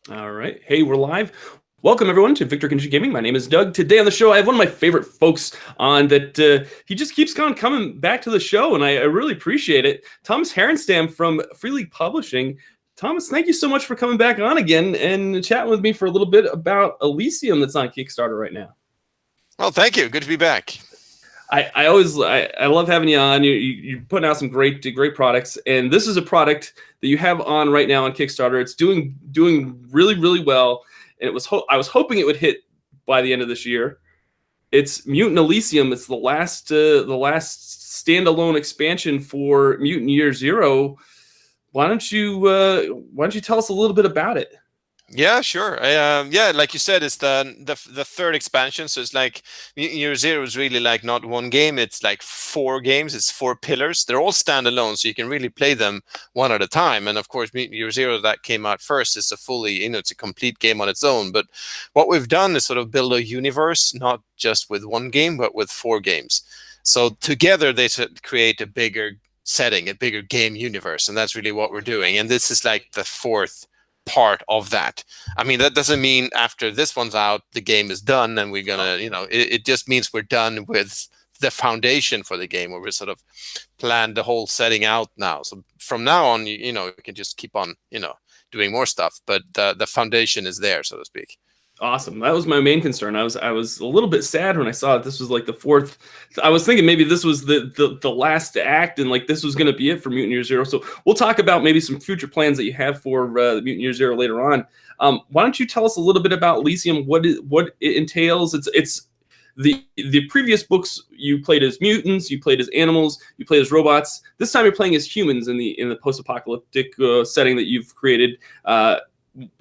All right. Hey, we're live. Welcome, everyone, to Victor Condition Gaming. My name is Doug. Today on the show, I have one of my favorite folks on that he just keeps on coming back to the show, and I really appreciate it. Tomas Härenstam from Free League Publishing. Thomas, thank you so much for coming back on again and chatting with me for a little bit about Elysium that's on Kickstarter right now. Well, thank you. Good to be back. I love having you on. You're putting out some great products, and this is a product that you have on right now on Kickstarter. It's doing really well, and I was hoping it would hit by the end of this year. It's Mutant Elysium. It's the last standalone expansion for Mutant Year Zero. Why don't you tell us a little bit about it? Yeah, sure. Yeah, like you said, it's the third expansion. So it's like Year Zero is really like not one game. It's like 4 games. It's 4 pillars. They're all standalone, so you can really play them one at a time. And of course, Year Zero that came out first is a fully, it's a complete game on its own. But what we've done is sort of build a universe, not just with one game, but with 4 games. So together they create a bigger setting, a bigger game universe, and that's really what we're doing. And this is like the 4th part of that. I mean, that doesn't mean after this one's out the game is done and we're gonna, it just means we're done with the foundation for the game, where we sort of planned the whole setting out now. So from now on, you can just keep on, doing more stuff, but the foundation is there, so to speak. Awesome. That was my main concern. I was a little bit sad when I saw it. This was like the 4th. I was thinking maybe this was the last act, and like this was going to be it for Mutant Year Zero. So we'll talk about maybe some future plans that you have for Mutant Year Zero later on. Why don't you tell us a little bit about Elysium? What it entails? It's the previous books you played as mutants, you played as animals, you played as robots. This time you're playing as humans in the post-apocalyptic setting that you've created.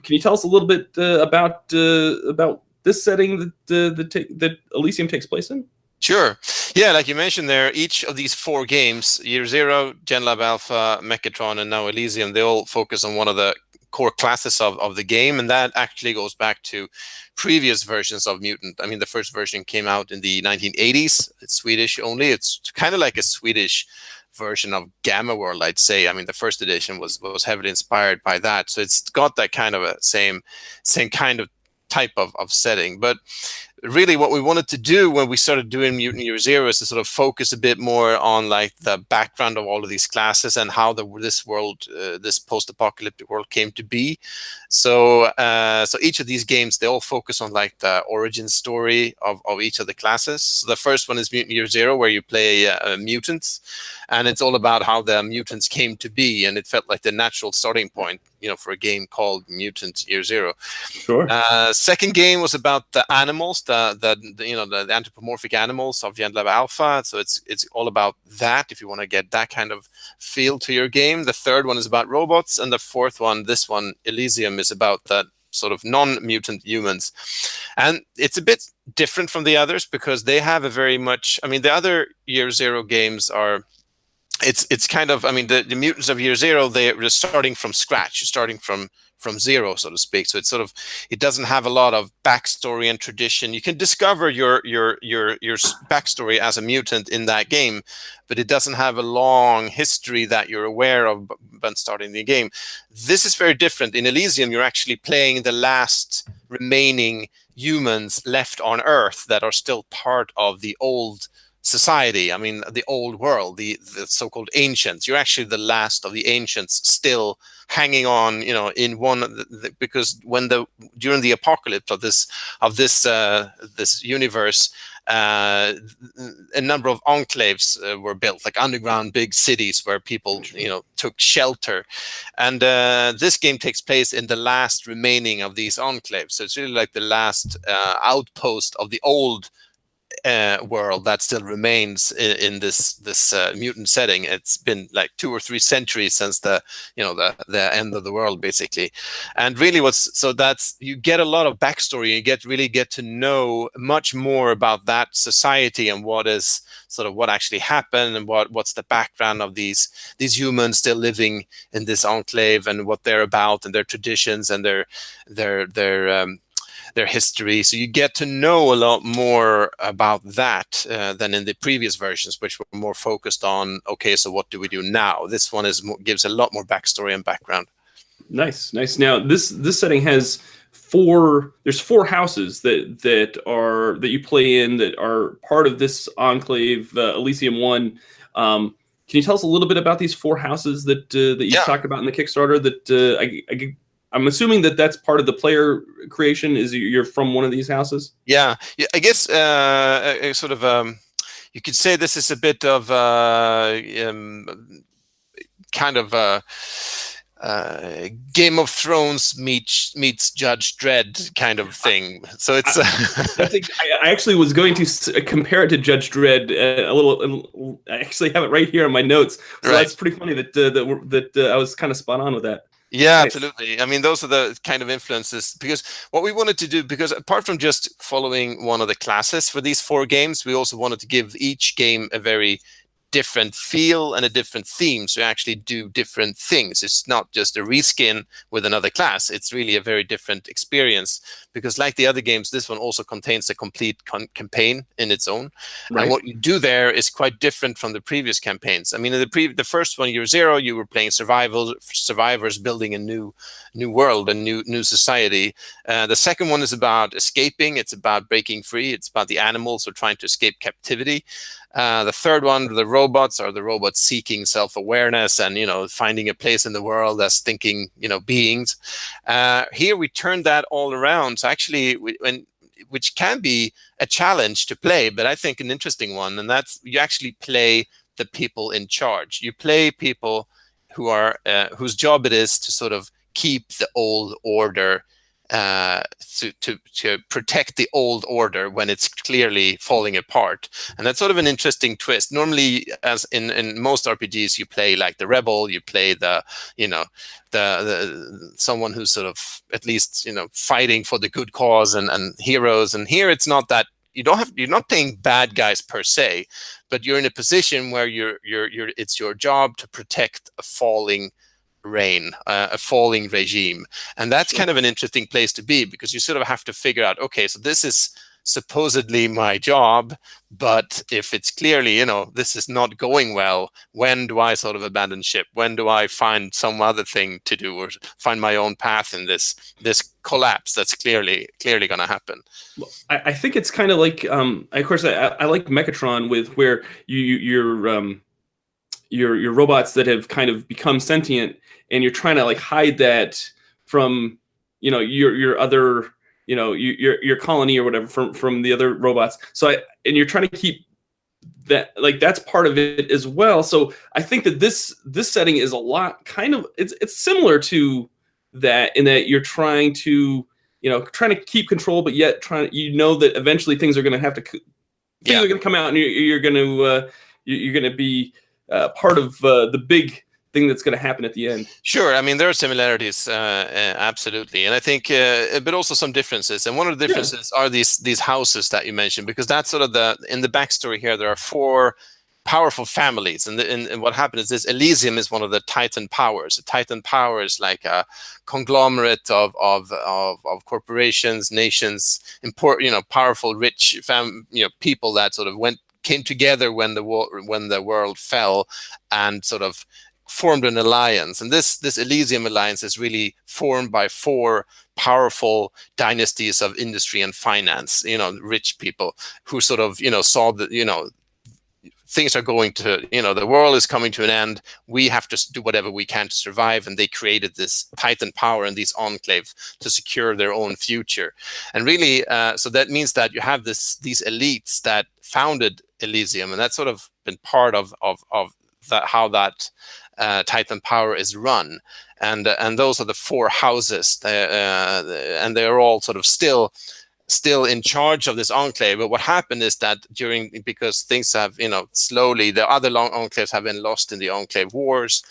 Can you tell us a little bit about this setting that Elysium takes place in? Sure. Yeah, like you mentioned there, each of these 4 games, Year Zero, GenLab Alpha, Megatron, and now Elysium, they all focus on one of the core classes of the game, and that actually goes back to previous versions of Mutant. I mean, the first version came out in the 1980s. It's Swedish only. It's kind of like a Swedish version of Gamma World, I'd say. I mean, the first edition was heavily inspired by that, so it's got that kind of a same kind of type of setting. But really what we wanted to do when we started doing Mutant Year Zero is to sort of focus a bit more on like the background of all of these classes and how this world, this post-apocalyptic world came to be. So each of these games, they all focus on like the origin story of each of the classes. So the first one is Mutant Year Zero, where you play mutants, and it's all about how the mutants came to be, and it felt like the natural starting point, for a game called Mutant Year Zero. Sure. Second game was about the animals, the anthropomorphic animals of GenLab Alpha. So it's all about that, if you want to get that kind of feel to your game. The third one is about robots, and the fourth one, this one, Elysium, is about that sort of non-mutant humans. And it's a bit different from the others because they have a very much, I mean, the other Year Zero games are, it's kind of, I mean, the mutants of Year Zero, they're starting from scratch, starting from zero, so to speak. So it's sort of, it doesn't have a lot of backstory and tradition. You can discover your backstory as a mutant in that game, but it doesn't have a long history that you're aware of when starting the game. This is very different. In Elysium, you're actually playing the last remaining humans left on Earth that are still part of the old society. I mean, the old world, the so-called ancients. You're actually the last of the ancients still hanging on, in one, because during the apocalypse of this universe, a number of enclaves were built, like underground big cities where people, took shelter. And this game takes place in the last remaining of these enclaves. So it's really like the last outpost of the old world that still remains in this mutant setting. It's been like 2 or 3 centuries since the end of the world, basically. And really that's, you get a lot of backstory. You really get to know much more about that society and what is sort of what actually happened and what's the background of these humans still living in this enclave and what they're about and their traditions and their history. So you get to know a lot more about that than in the previous versions, which were more focused on, okay, so what do we do now? This one gives a lot more backstory and background. Nice, nice. Now this setting has there's four houses that you play in that are part of this enclave, Elysium 1. Can you tell us a little bit about these four houses that you've Yeah. talked about in the Kickstarter? I'm assuming that that's part of the player creation. Is you're from one of these houses? Yeah, I guess sort of you could say this is a bit of kind of Game of Thrones meets Judge Dredd kind of thing. So it's. I actually was going to compare it to Judge Dredd a little. I actually have it right here in my notes, so Right. that's pretty funny that I was kind of spot on with that. Yeah, Nice. absolutely. I mean, those are the kind of influences, because what we wanted to do, because apart from just following one of the classes for these four games, we also wanted to give each game a very different feel and a different theme, so you actually do different things. It's not just a reskin with another class. It's really a very different experience, because like the other games, this one also contains a complete campaign in its own. Right. And what you do there is quite different from the previous campaigns. I mean, in the first one, Year Zero, you were playing survivors building a new world, a new society. The second one is about escaping. It's about breaking free. It's about the animals who are trying to escape captivity. The third one, the robots, are the robots seeking self-awareness and, finding a place in the world as thinking, beings. Here we turn that all around. So actually, which can be a challenge to play, but I think an interesting one, and that's you actually play the people in charge. You play people who are whose job it is to sort of keep the old order, to protect the old order when it's clearly falling apart. And that's sort of an interesting twist. Normally, as in most RPGs, you play like the rebel, you play the someone who's sort of at least fighting for the good cause and heroes. And here it's not that. You're not playing bad guys per se, but you're in a position where it's your job to protect a falling reign, a falling regime. And that's kind of an interesting place to be, because you sort of have to figure out, okay, so this is supposedly my job, but if it's clearly, this is not going well, when do I sort of abandon ship? When do I find some other thing to do, or find my own path in this collapse that's clearly going to happen? Well, I think it's kind of like, of course, I like Megatron, with where your robots that have kind of become sentient, and you're trying to like hide that from your other your colony or whatever from the other robots. So and you're trying to keep that, like, that's part of it as well. So I think that this setting is a lot kind of, it's similar to that, in that you're trying to keep control, but yet that eventually things are going to have to things are going to come out, and you're going to be part of the big thing that's going to happen at the end. Sure. I mean, there are similarities, absolutely, and I think, but also some differences. And one of the differences are these houses that you mentioned, because that's sort of in the backstory here. There are four powerful families, and what happened is this: Elysium is one of the Titan powers. A Titan power is like a conglomerate of corporations, nations, powerful, rich people that sort of came together when the world fell, and sort of formed an alliance. And this Elysium alliance is really formed by four powerful dynasties of industry and finance, rich people who sort of saw that things are going to, the world is coming to an end. We have to do whatever we can to survive. And they created this Titan power and these enclaves to secure their own future. And really, so that means that you have these elites that founded Elysium, and that's sort of been part of that, how that Titan power is run. And those are the four houses, and they're all sort of still in charge of this enclave. But what happened is that because things have, slowly, the other long enclaves have been lost in the enclave wars,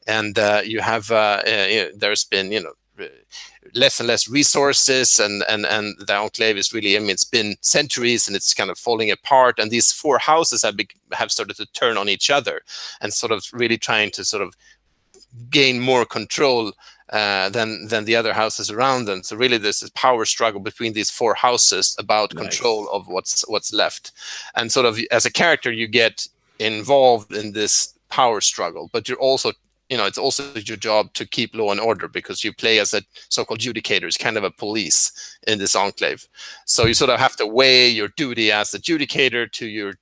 and you have there's been less and less resources, and the enclave is really, it's been centuries, and it's kind of falling apart. And these four houses have started to turn on each other, and sort of really trying to sort of gain more control than the other houses around them. So really, there's this power struggle between these four houses about control of what's left. And sort of as a character, you get involved in this power struggle, but you're also it's also your job to keep law and order, because you play as a so-called judicator. It's kind of a police in this enclave. So you sort of have to weigh your duty as a judicator to your,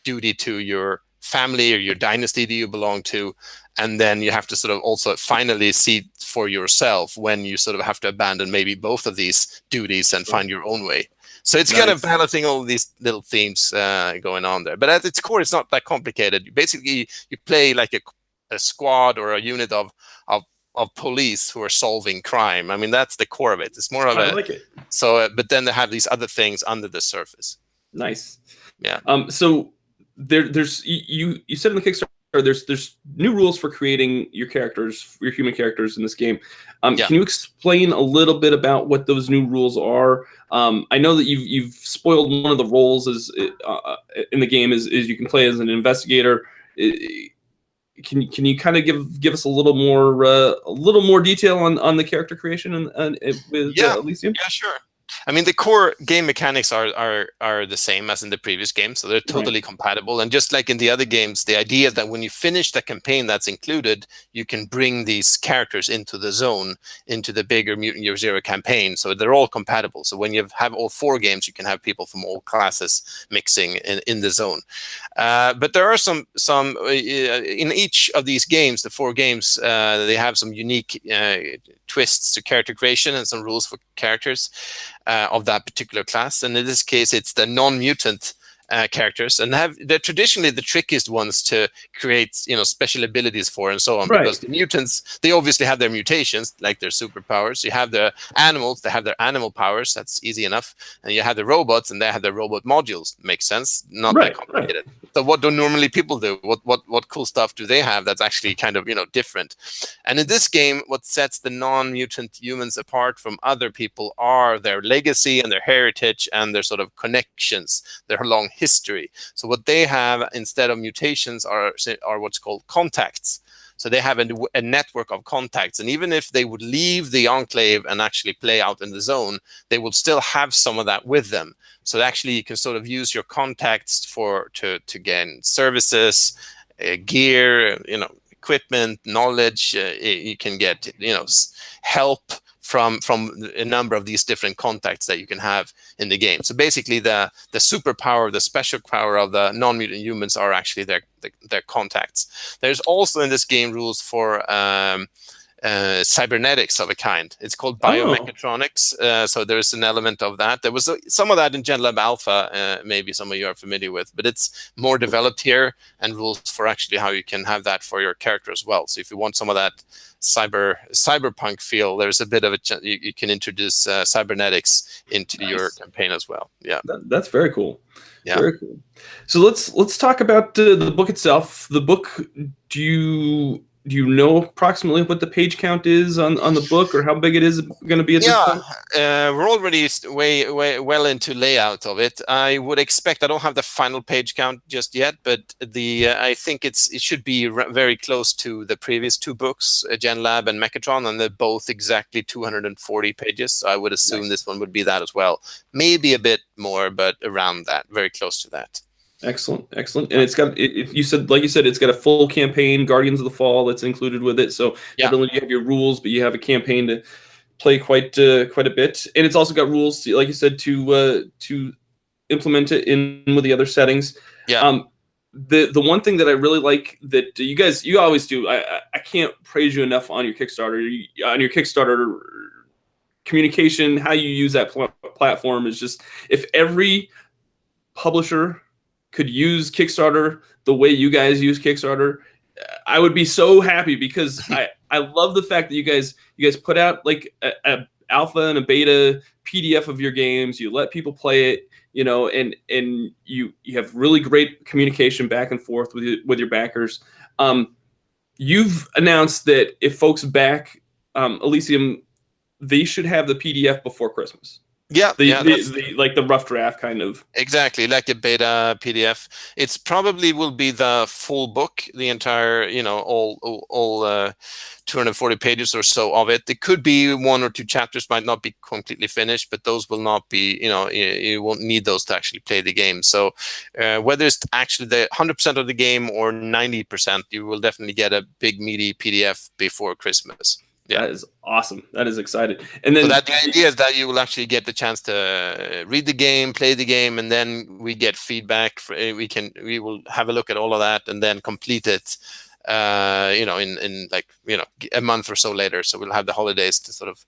duty to your family or your dynasty that you belong to. And then you have to sort of also finally see for yourself when you sort of have to abandon maybe both of these duties and find your own way. So it's kind of balancing all these little themes going on there. But at its core, it's not that complicated. Basically, you play like a squad or a unit of police who are solving crime. I mean, that's the core of it. It's more of I like it. So, but then they have these other things under the surface. Nice. Yeah. So there's you said in the Kickstarter there's new rules for creating your characters, your human characters in this game. Can you explain a little bit about what those new rules are? I know that you've spoiled one of the roles as in the game is you can play as an investigator. Can you kind of give us a little more detail on the character creation and with Elysium? Yeah, sure. I mean, the core game mechanics are the same as in the previous game, so they're totally compatible. And just like in the other games, the idea that when you finish the campaign that's included, you can bring these characters into the zone, into the bigger Mutant Year Zero campaign. So they're all compatible. So when you have all 4 games, you can have people from all classes mixing in the zone. But there are some in each of these games, the 4 games, they have some unique twists to character creation and some rules for characters of that particular class. And in this case, it's the non-mutant characters, and they're traditionally the trickiest ones to create, special abilities for and so on. Because the mutants, they obviously have their mutations, like their superpowers. You have the animals, they have their animal powers. That's easy enough. And you have the robots, and they have their robot modules. Makes sense. Not that complicated. So what do normally people do? What cool stuff do they have that's actually kind of different? And in this game, what sets the non-mutant humans apart from other people are their legacy and their heritage and their sort of connections, their long history. So what they have instead of mutations are what's called contacts. So they have a network of contacts, and even if they would leave the enclave and actually play out in the zone, they will still have some of that with them. So actually, you can sort of use your contacts to gain services, gear, equipment, knowledge. You can get help from a number of these different contacts that you can have in the game. So basically, the superpower, the special power of the non-mutant humans are actually their contacts. There's also in this game rules for cybernetics of a kind. It's called biomechatronics. So there's an element of that. There was some of that in Gen Lab Alpha, maybe some of you are familiar with, but it's more developed here, and rules for actually how you can have that for your character as well. So if you want some of that cyberpunk feel, there's a bit of you can introduce cybernetics into your campaign as well. Yeah, that's very cool. Yeah, very cool. So let's talk about the book itself. The book, do you know approximately what the page count is on the book, or how big it is going to be at this point? We're already way well into layout of it. I would expect, I don't have the final page count just yet, but I think it should be very close to the previous 2 books, Gen Lab and Megatron, and they're both exactly 240 pages. So I would assume this one would be that as well. Maybe a bit more, but around that, very close to that. Excellent. And it's got you said it's got a full campaign, Guardians of the Fall, that's included with it. So not only do you have your rules, but you have a campaign to play quite a bit, and it's also got rules, like you said, to implement it in with the other settings. Yeah. The one thing that I really like that you always do, I can't praise you enough on your Kickstarter communication, how you use that platform is just, if every publisher could use Kickstarter the way you guys use Kickstarter, I would be so happy, because I love the fact that you guys put out like a alpha and a beta PDF of your games. You let people play it, and you have really great communication back and forth with your backers. You've announced that if folks back Elysium, they should have the PDF before Christmas. Yeah, yeah, that's The like the rough draft kind of. exactly like a beta PDF. It's probably will be the full book, the entire, all 240 pages or so of it. There could be one or two chapters might not be completely finished, but those will not be, you won't need those to actually play the game. So whether it's actually the 100% of the game or 90%, you will definitely get a big meaty PDF before Christmas. Yeah. That is awesome. That is exciting. And then So that the idea is that you will actually get the chance to read the game, play the game, and then we get feedback. We will have a look at all of that and then complete it. In like a month or so later. So we'll have the holidays to sort of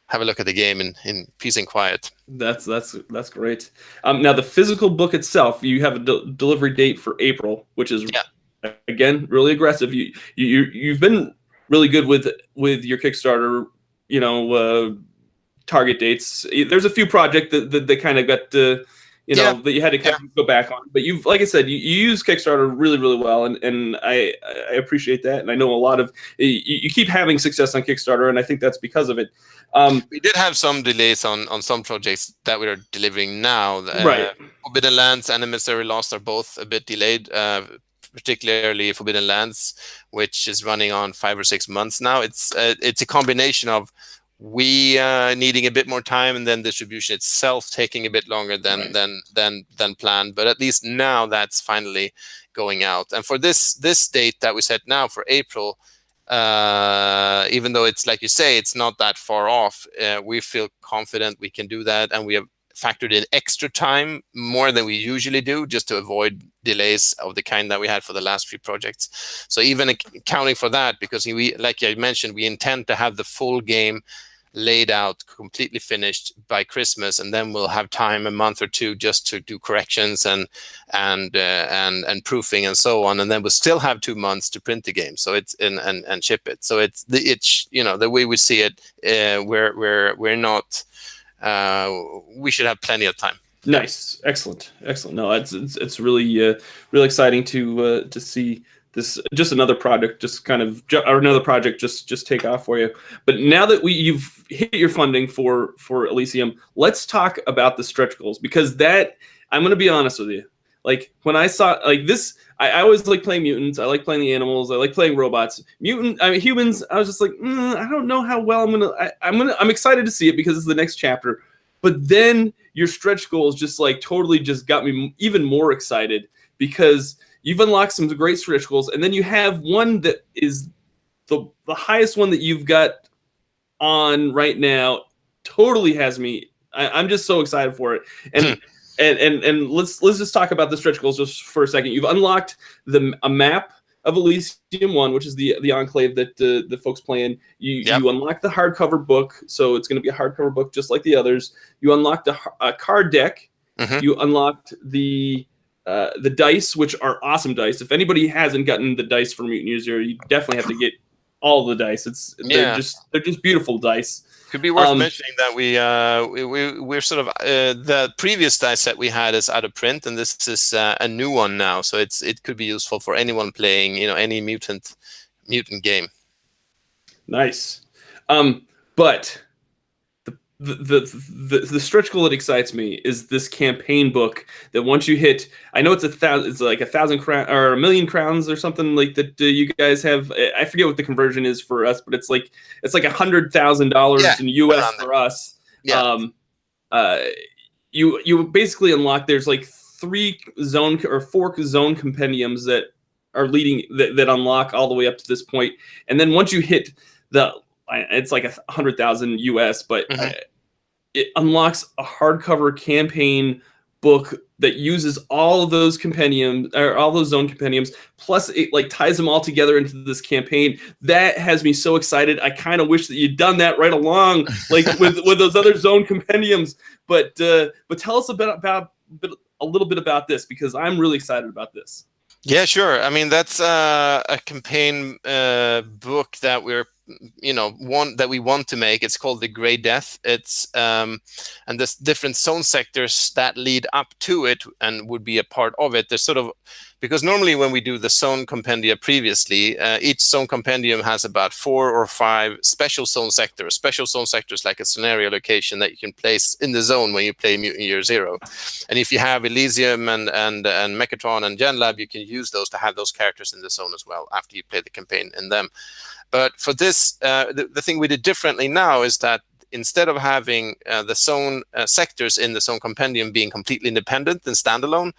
have a look at the game in peace and quiet. That's great. Now the physical book itself, you have a delivery date for April, which is again really aggressive. You've been really good with your Kickstarter, target dates. There's a few projects that kind of got that you had to kind of go back on, but you've, like I said, you use Kickstarter really, really well, and I appreciate that. And I know a lot of you keep having success on Kickstarter, and I think that's because of it. We did have some delays on some projects that we are delivering now. Right. Forbidden Lands and Emissary Lost are both a bit delayed. Particularly Forbidden Lands, which is running on 5 or 6 months now. It's a combination of we needing a bit more time and then distribution itself taking a bit longer than planned. But at least now that's finally going out. And for this date that we set now for April, even though it's like you say, it's not that far off, we feel confident we can do that, and we have factored in extra time, more than we usually do, just to avoid delays of the kind that we had for the last 3 projects. So even accounting for that, because we, like I mentioned, we intend to have the full game laid out, completely finished by Christmas, and then we'll have time, a month or 2, just to do corrections and proofing and so on, and then we'll still have 2 months to print the game. So it's and ship it. So it's the way we see it. We're not. We should have plenty of time. Nice, excellent. No, it's really really exciting to see this, just another project, just kind of or another project just take off for you. But now that you've hit your funding for Elysium, let's talk about the stretch goals, because that, I'm going to be honest with you. Like when I saw like this, I always like playing mutants. I like playing the animals. I like playing robots. Humans, I was just like, I don't know how well I'm excited to see it because it's the next chapter. But then your stretch goals just like totally just got me even more excited, because you've unlocked some great stretch goals, and then you have one that is the highest one that you've got on right now. Totally has me. I'm just so excited for it. And let's just talk about the stretch goals just for a second. You've unlocked a map of Elysium 1, which is the enclave that the folks play in. You unlock the hardcover book, so it's going to be a hardcover book just like the others. You unlocked a card deck. Mm-hmm. You unlocked the dice, which are awesome dice. If anybody hasn't gotten the dice for Mutant Year Zero, you definitely have to get all the dice. They're just beautiful dice. Could be worth mentioning that we're sort of the previous dice set we had is out of print, and this is a new one now. So it could be useful for anyone playing any mutant game. Nice, but the stretch goal that excites me is this campaign book that once you hit, I know it's it's like 1,000 crowns or 1,000,000 crowns or something like that. You guys have, I forget what the conversion is for us, but it's like $100,000 in US for us. Yeah. You basically unlock, there's like 4 zone compendiums that are leading that unlock all the way up to this point, and then once you hit it's like 100,000 US, but it unlocks a hardcover campaign book that uses all of those compendiums, or all those zone compendiums, plus it like ties them all together into this campaign. That has me so excited. I kind of wish that you'd done that right along, like with those other zone compendiums. But tell us a little bit about this, because I'm really excited about this. Yeah, sure. I mean, that's a campaign book that we're one that we want to make. It's called the Grey Death. It's and there's different zone sectors that lead up to it and would be a part of it. There's sort of, because normally when we do the zone compendia previously, each zone compendium has about 4 or 5 special zone sectors. Special zone sectors like a scenario location that you can place in the zone when you play Mutant Year Zero. And if you have Elysium and Megatron and GenLab, you can use those to have those characters in the zone as well after you play the campaign in them. But for this, the thing we did differently now is that instead of having the zone sectors in the zone compendium being completely independent and standalone,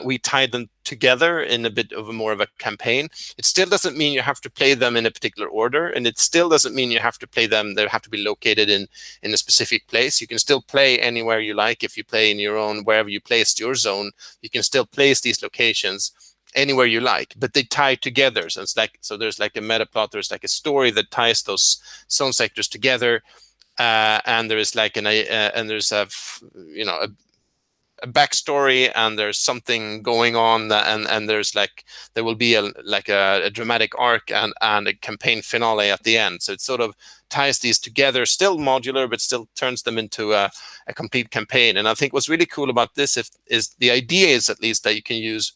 we tied them together in a bit of more of a campaign. It still doesn't mean you have to play them in a particular order, and it still doesn't mean you have to play them, they have to be located in a specific place. You can still play anywhere you like. If you play in your own, wherever you placed your zone, you can still place these locations anywhere you like, but they tie together. So it's like, so there's like a meta plot, there's like a story that ties those zone sectors together, and there is like and there's a backstory, and there's something going on, and there's like, there will be a dramatic arc and a campaign finale at the end. So it sort of ties these together, still modular, but still turns them into a complete campaign. And I think what's really cool about this is the idea is at least that you can use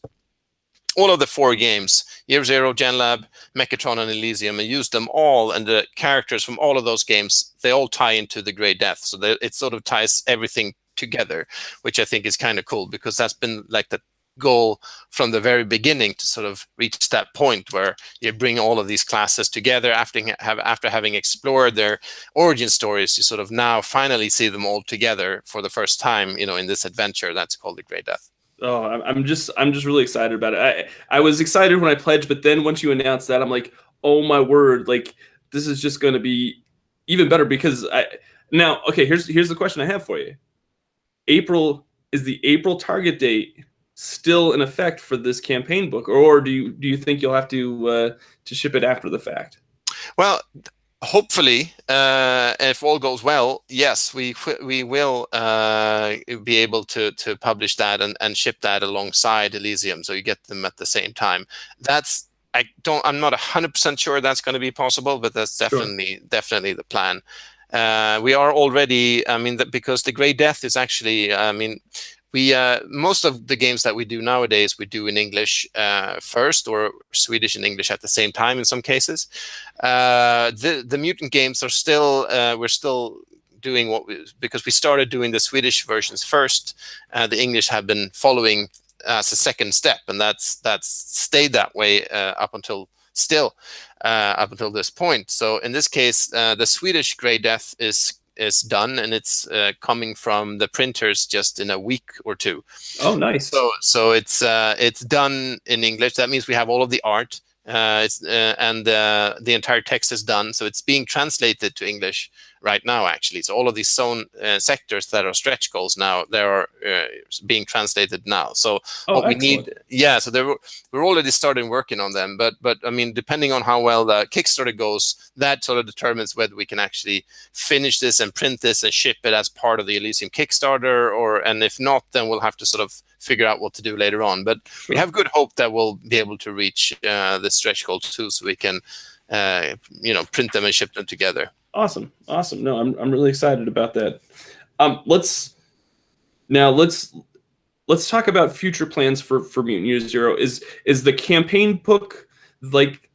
all of the 4 games, Year Zero, GenLab, Megatron, and Elysium, and use them all, and the characters from all of those games, they all tie into the Grey Death. So it sort of ties everything together, which I think is kind of cool, because that's been like the goal from the very beginning, to sort of reach that point where you bring all of these classes together after having explored their origin stories. You sort of now finally see them all together for the first time, in this adventure that's called the Grey Death. Oh, I'm just really excited about it. I was excited when I pledged, but then once you announced that, I'm like, oh my word, like this is just going to be even better, because now, okay, here's the question I have for you. Is the April target date still in effect for this campaign book, or do you think you'll have to ship it after the fact? Well, hopefully, if all goes well, yes, we will be able to publish that and ship that alongside Elysium, so you get them at the same time. I'm not 100% sure that's going to be possible, but that's definitely the plan. We are already, because the Grey Death is actually, we most of the games that we do nowadays, we do in English first, or Swedish and English at the same time in some cases. The Mutant games are still, we're still doing because we started doing the Swedish versions first. The English have been following as a second step, and that's stayed that way up until this point. So in this case, the Swedish Grey Death is done, and it's coming from the printers just in a week or 2. Oh, nice. So it's done in English. That means we have all of the art, and the entire text is done. So it's being translated to English right now, actually. So all of these zone sectors that are stretch goals now, they are being translated now. So what we need, so we're already starting working on them. But I mean, depending on how well the Kickstarter goes, that sort of determines whether we can actually finish this and print this and ship it as part of the Elysium Kickstarter, and if not, then we'll have to sort of figure out what to do later on. But we have good hope that we'll be able to reach the stretch goal too, so we can print them and ship them together. Awesome. No, I'm really excited about that. Let's talk about future plans for Mutant Year Zero. Is the campaign book like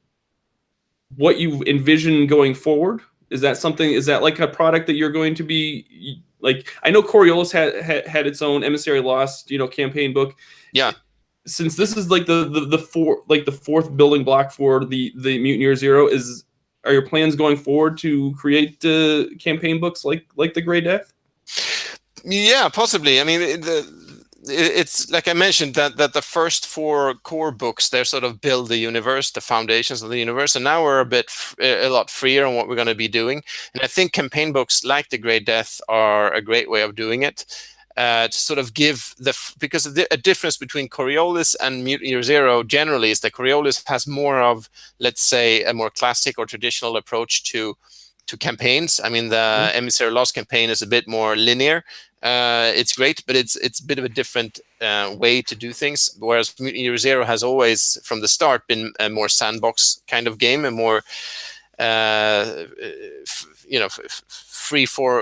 what you envision going forward? Is that like a product that you're going to be like? I know Coriolis had its own Emissary Lost, campaign book. Yeah. Since this is like the fourth building block for the Mutant Year Zero, are your plans going forward to create campaign books like the Grey Death? Yeah, possibly. I mean, it's like I mentioned that the first 4 core books, they sort of build the universe, the foundations of the universe, and now we're a lot freer on what we're going to be doing. And I think campaign books like the Grey Death are a great way of doing it. To sort of give because a difference between Coriolis and Mutant Year Zero generally is that Coriolis has more of, let's say, a more classic or traditional approach to campaigns. I mean, the Emissary Lost campaign is a bit more linear. It's great, but it's a bit of a different way to do things. Whereas Mutant Year Zero has always, from the start, been a more sandbox kind of game, a more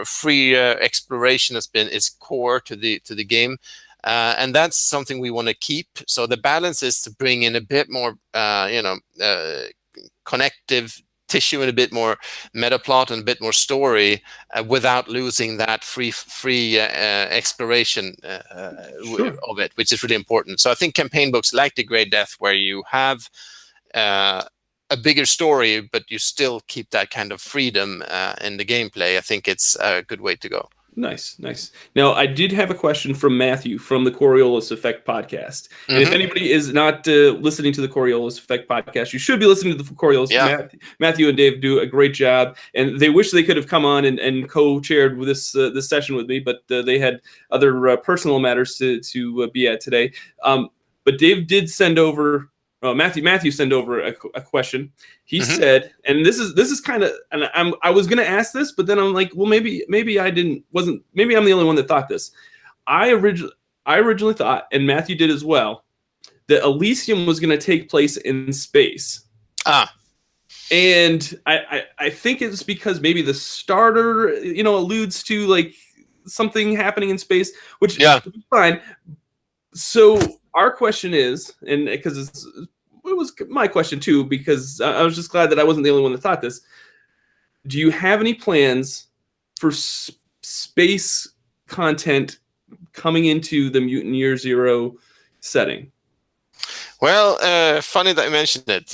free exploration is core to the game. And that's something we want to keep. So the balance is to bring in a bit more, connective tissue and a bit more meta plot and a bit more story without losing that free exploration of it, which is really important. So I think campaign books like The Great Death, where you have a bigger story, but you still keep that kind of freedom in the gameplay, I think it's a good way to go. Nice. Now, I did have a question from Matthew from the Coriolis Effect podcast. And if anybody is not listening to the Coriolis Effect podcast, you should be listening to the Coriolis. Yeah. Matthew and Dave do a great job, and they wish they could have come on and co-chaired with this session with me, but they had other personal matters to be at today. But Dave did send over. Matthew sent over a question. He said, and this is kind of, and I was gonna ask this, but then I'm like, well, maybe maybe I'm the only one that thought this. I originally thought, and Matthew did as well, that Elysium was gonna take place in space. And I think it's because maybe the starter, alludes to like something happening in space, which is fine. So our question is, and because it was my question too, because I was just glad that I wasn't the only one that thought this. Do you have any plans for space content coming into the Mutant Year Zero setting? Well, funny that you mentioned it.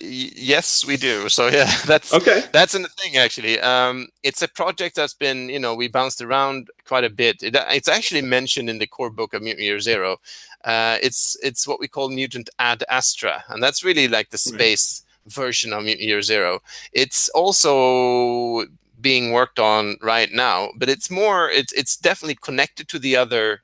Yes, we do. So yeah, that's okay. That's in the thing actually. It's a project that's been, we bounced around quite a bit. It's actually mentioned in the core book of Mutant Year Zero. It's what we call Mutant Ad Astra, and that's really like the space version of Mutant Year Zero. It's also being worked on right now, but it's definitely connected to the other,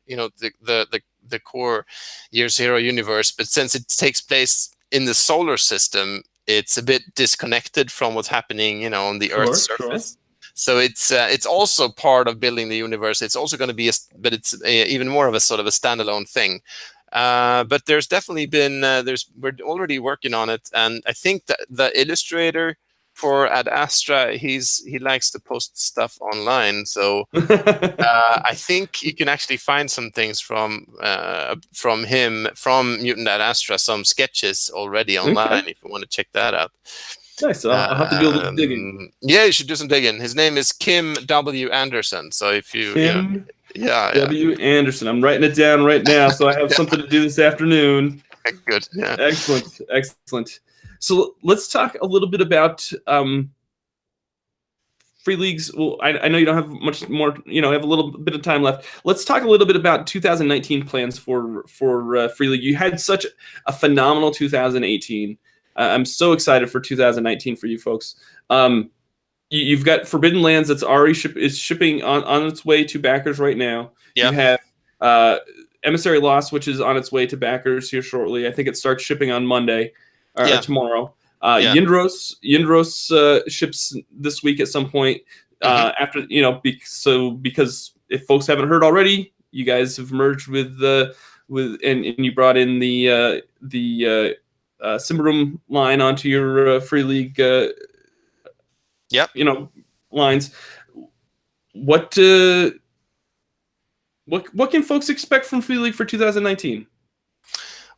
the core Year Zero universe, but since it takes place in the solar system, it's a bit disconnected from what's happening, on the Earth's surface. So it's also part of building the universe. It's also going to be, but it's even more of a sort of a standalone thing. But there's definitely been we're already working on it, and I think that the illustrator for Ad Astra, he likes to post stuff online. So I think you can actually find some things from him, from Mutant Ad Astra, some sketches already online if you want to check that out. Nice. I'll have to do a little digging. Yeah, you should do some digging. His name is Kim W. Anderson. So if you W. Anderson. I'm writing it down right now, so I have something to do this afternoon. Good. Yeah. Excellent. So let's talk a little bit about free leagues. Well, I know you don't have much more. Have a little bit of time left. Let's talk a little bit about 2019 plans for free league. You had such a phenomenal 2018. I'm so excited for 2019 for you folks. You've got Forbidden Lands that's already shipping on its way to backers right now. Yeah. You have Emissary Lost, which is on its way to backers here shortly. I think it starts shipping on Monday or tomorrow. Yindros ships this week at some point. After because if folks haven't heard already, you guys have merged with and you brought in the Simbarum line onto your free league. Lines. What can folks expect from free league for 2019?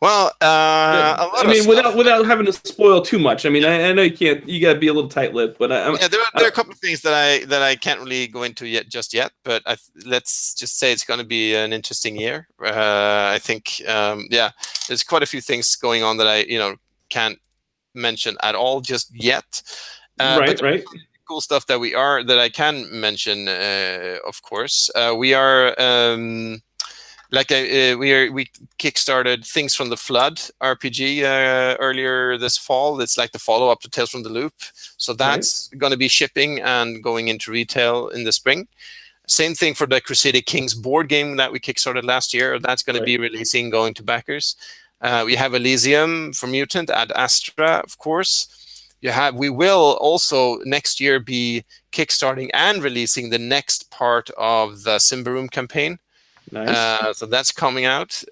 Well, without having to spoil too much. I mean, I know you can't. You got to be a little tight-lipped, but there are a couple of things that I can't really go into just yet. But let's just say it's going to be an interesting year. I think, there's quite a few things going on that I can't mention at all just yet. Right. Cool stuff that I can mention. Of course, we are. We kickstarted Things from the Flood RPG earlier this fall. It's like the follow-up to Tales from the Loop. So that's going to be shipping and going into retail in the spring. Same thing for the Crusader Kings board game that we kickstarted last year. That's going to be releasing, going to backers. We have Elysium for Mutant, Ad Astra, of course. We will also next year be kickstarting and releasing the next part of the Simbarum campaign. Nice. So that's coming out.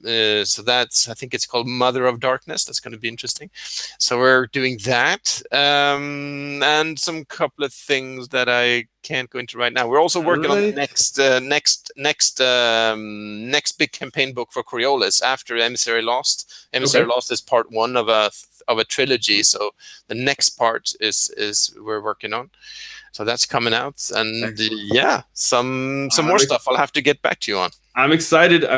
So that's, I think it's called Mother of Darkness. That's going to be interesting. So we're doing that, and some couple of things that I can't go into right now. We're also working on the next big campaign book for Coriolis after Emissary Lost. Emissary Lost is part 1 of a trilogy. So the next part is we're working on. So that's coming out, and yeah, some more stuff I'll have to get back to you on. I'm excited. I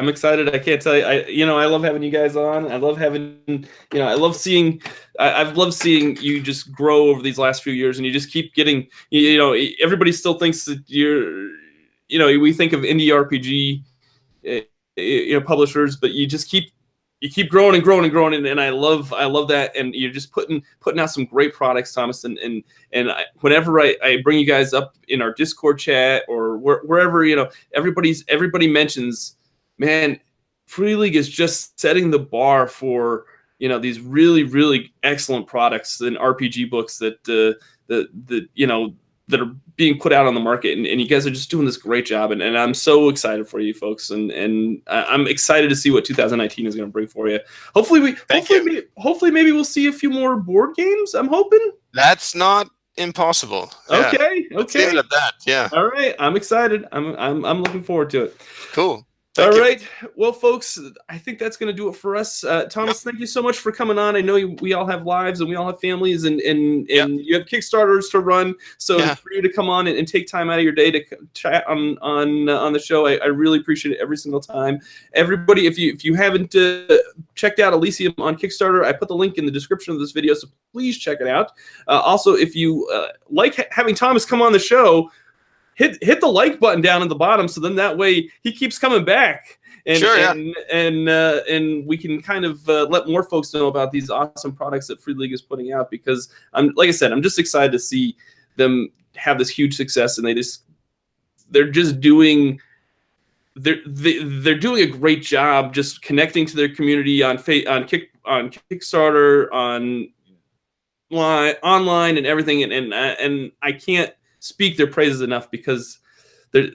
can't tell you. I love having you guys on. I love having, I love seeing. I've loved seeing you just grow over these last few years, and you just keep getting. Everybody still thinks that you're. We think of indie RPG, publishers, but you just keep growing and growing and growing, and I love that, and you're just putting out some great products, Thomas, and whenever I bring you guys up in our Discord chat or wherever, everybody mentions, man, Free League is just setting the bar for these really, really excellent products and RPG books that that are being put out on the market, and you guys are just doing this great job, and I'm so excited for you folks, and I'm excited to see what 2019 is going to bring for you. Hopefully maybe we'll see a few more board games. I'm hoping. That's not impossible. Okay. Let's leave it at that. Yeah. All right. I'm excited. I'm looking forward to it. Cool. All right. Well, folks, I think that's going to do it for us. Thomas, thank you so much for coming on. I know we all have lives and we all have families, and you have Kickstarters to run. So for you to come on and take time out of your day to chat on the show, I really appreciate it every single time. Everybody, if you haven't checked out Elysium on Kickstarter, I put the link in the description of this video, so please check it out. Also, if you like having Thomas come on the show, hit the like button down at the bottom, so then that way he keeps coming back, and we can kind of let more folks know about these awesome products that Free League is putting out, because I'm just excited to see them have this huge success, and they're doing a great job just connecting to their community on Kickstarter, online and everything, and I can't speak their praises enough, because they're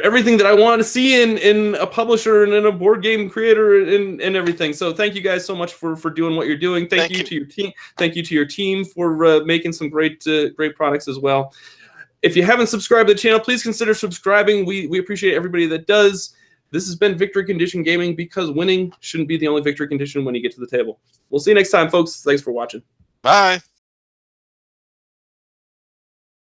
everything that I want to see in a publisher and in a board game creator and everything. So thank you guys so much for doing what you're doing. Thank you to your team. Thank you to your team for making some great products as well. If you haven't subscribed to the channel, please consider subscribing. We appreciate everybody that does. This has been Victory Condition Gaming, because winning shouldn't be the only victory condition when you get to the table. We'll see you next time, folks. Thanks for watching. Bye.